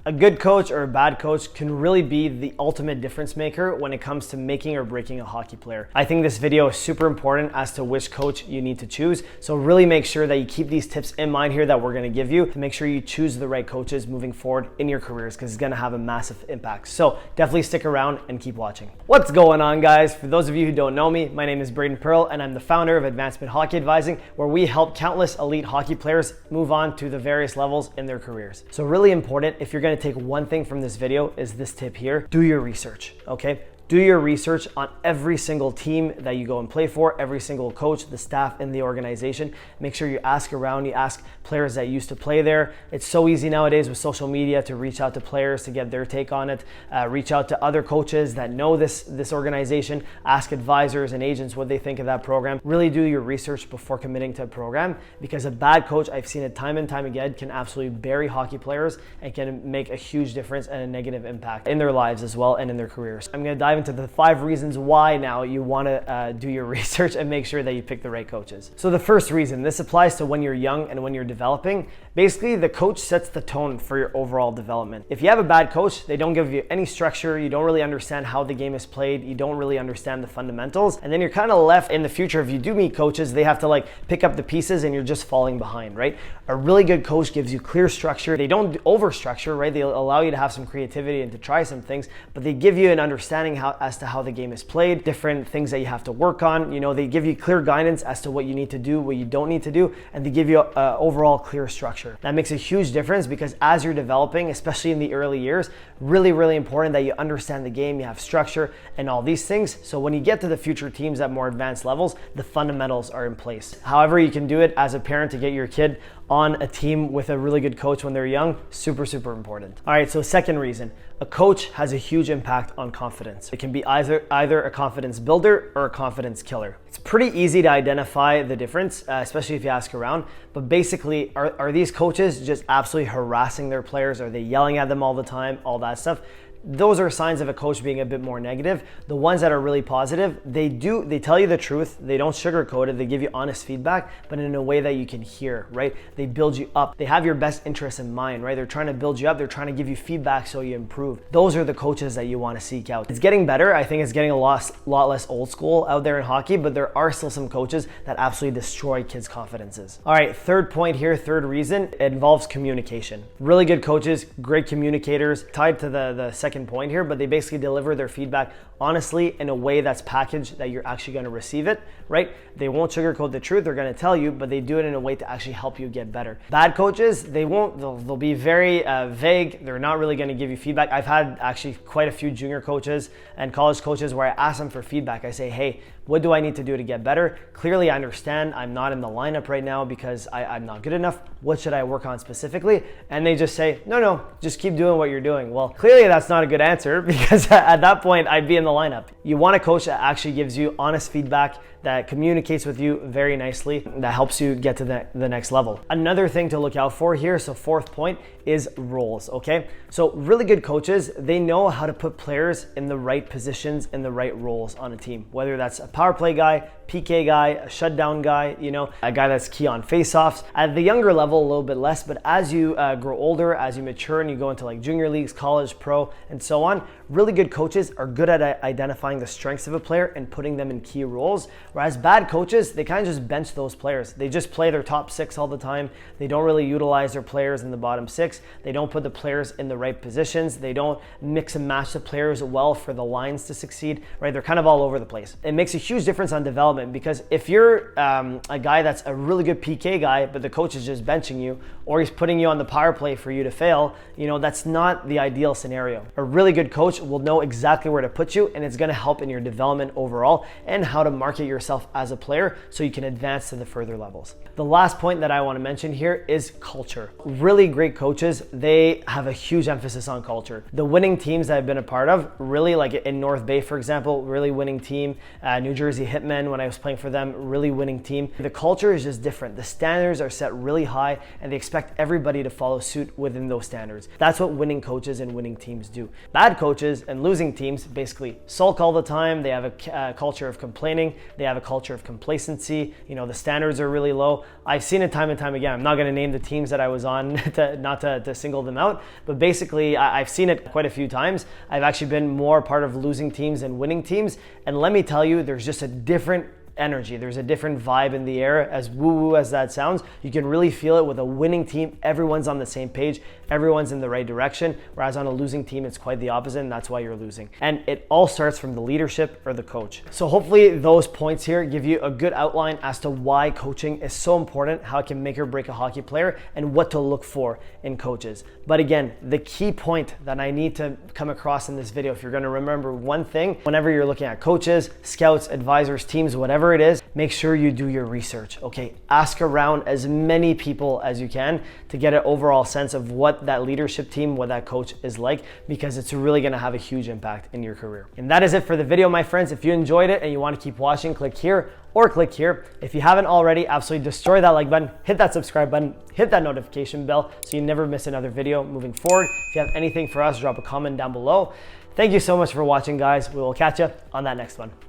A good coach or a bad coach can really be the ultimate difference maker when it comes to making or breaking a hockey player. I think this video is super important as to which coach you need to choose. So really make sure that you keep these tips in mind here that we're gonna give you to make sure you choose the right coaches moving forward in your careers, because it's gonna have a massive impact. So definitely stick around and keep watching. What's going on, guys? For those of you who don't know me, my name is Braden Pearl and I'm the founder of Advancement Hockey Advising, where we help countless elite hockey players move on to the various levels in their careers. So really important, if you're gonna take one thing from this video, is this tip here: do your research, okay? Do your research on every single team that you go and play for, every single coach, the staff in the organization. Make sure you ask around, you ask players that used to play there. It's so easy nowadays with social media to reach out to players to get their take on it. Reach out to other coaches that know this organization. Ask advisors and agents what they think of that program. Really do your research before committing to a program, because a bad coach, I've seen it time and time again, can absolutely bury hockey players and can make a huge difference and a negative impact in their lives as well and in their careers. I'm gonna dive into the 5 reasons why now you want to do your research and make sure that you pick the right coaches. So the first reason, this applies to when you're young and when you're developing. Basically, the coach sets the tone for your overall development. If you have a bad coach, they don't give you any structure, you don't really understand how the game is played, you don't really understand the fundamentals, and then you're kind of left in the future. If you do meet coaches, they have to like pick up the pieces and you're just falling behind, right? A really good coach gives you clear structure. They don't over structure, right? They allow you to have some creativity and to try some things, but they give you an understanding as to how the game is played, different things that you have to work on. You know, they give you clear guidance as to what you need to do, what you don't need to do, and they give you a overall clear structure. That makes a huge difference, because as you're developing, especially in the early years, really, really important that you understand the game, you have structure and all these things. So when you get to the future teams at more advanced levels, the fundamentals are in place. However you can do it as a parent to get your kid on a team with a really good coach when they're young, super, super important. All right, so second reason, a coach has a huge impact on confidence. It can be either a confidence builder or a confidence killer. It's pretty easy to identify the difference, especially if you ask around, but basically, are these coaches just absolutely harassing their players? Are they yelling at them all the time, all that stuff? Those are signs of a coach being a bit more negative. The ones that are really positive, they tell you the truth, they don't sugarcoat it, they give you honest feedback, but in a way that you can hear, right? They build you up, they have your best interests in mind, right? They're trying to build you up, they're trying to give you feedback so you improve. Those are the coaches that you want to seek out. It's getting better. I think it's getting a lot less old school out there in hockey, but there are still some coaches that absolutely destroy kids' confidences. All right, third point here, third reason, it involves communication. Really good coaches, great communicators, tied to the second point here, but they basically deliver their feedback honestly in a way that's packaged that you're actually going to receive it, right? They won't sugarcoat the truth, they're going to tell you, but they do it in a way to actually help you get better. Bad coaches, they'll be very vague. They're not really going to give you feedback. I've had actually quite a few junior coaches and college coaches where I ask them for feedback. I say, hey, what do I need to do to get better? Clearly, I understand I'm not in the lineup right now because I'm not good enough. What should I work on specifically? And they just say, no, just keep doing what you're doing. Well, clearly that's not a good answer, because at that point, I'd be in the lineup. You want a coach that actually gives you honest feedback, that communicates with you very nicely, that helps you get to the next level. Another thing to look out for here, so fourth point, is roles, okay? So really good coaches, they know how to put players in the right positions, in the right roles on a team, whether that's a power play guy, PK guy, a shutdown guy, you know, a guy that's key on faceoffs. At the younger level, a little bit less, but as you grow older, as you mature and you go into like junior leagues, college, pro, and so on, really good coaches are good at identifying the strengths of a player and putting them in key roles. Whereas bad coaches, they kind of just bench those players. They just play their top 6 all the time. They don't really utilize their players in the bottom 6. They don't put the players in the right positions. They don't mix and match the players well for the lines to succeed, right? They're kind of all over the place. It makes a huge difference on development, because if you're a guy that's a really good PK guy, but the coach is just benching you, or he's putting you on the power play for you to fail, you know, that's not the ideal scenario. A really good coach will know exactly where to put you, and it's going to help in your development overall and how to market yourself as a player so you can advance to the further levels. The last point that I want to mention here is culture. Really great coaches, they have a huge emphasis on culture. The winning teams that I've been a part of, really, like in North Bay, for example, really winning team, New Jersey Hitmen when I was playing for them, really winning team. The culture is just different. The standards are set really high and they expect everybody to follow suit within those standards. That's what winning coaches and winning teams do. Bad coaches and losing teams basically sulk all the time. They have a culture of complaining. They have a culture of complacency. You know, the standards are really low. I've seen it time and time again. I'm not going to name the teams that I was on not to single them out, but basically I've seen it quite a few times. I've actually been more part of losing teams than winning teams. And let me tell you, there's just a different energy. There's a different vibe in the air. As woo-woo as that sounds, you can really feel it with a winning team. Everyone's on the same page. Everyone's in the right direction. Whereas on a losing team, it's quite the opposite, and that's why you're losing. And it all starts from the leadership or the coach. So hopefully those points here give you a good outline as to why coaching is so important, how it can make or break a hockey player, and what to look for in coaches. But again, the key point that I need to come across in this video, if you're going to remember one thing, whenever you're looking at coaches, scouts, advisors, teams, whatever it is, make sure you do your research, okay? Ask around as many people as you can to get an overall sense of what that leadership team, what that coach is like, because it's really gonna have a huge impact in your career. And that is it for the video, my friends. If you enjoyed it and you wanna keep watching, click here or click here. If you haven't already, absolutely destroy that like button, hit that subscribe button, hit that notification bell so you never miss another video moving forward. If you have anything for us, drop a comment down below. Thank you so much for watching, guys. We will catch you on that next one.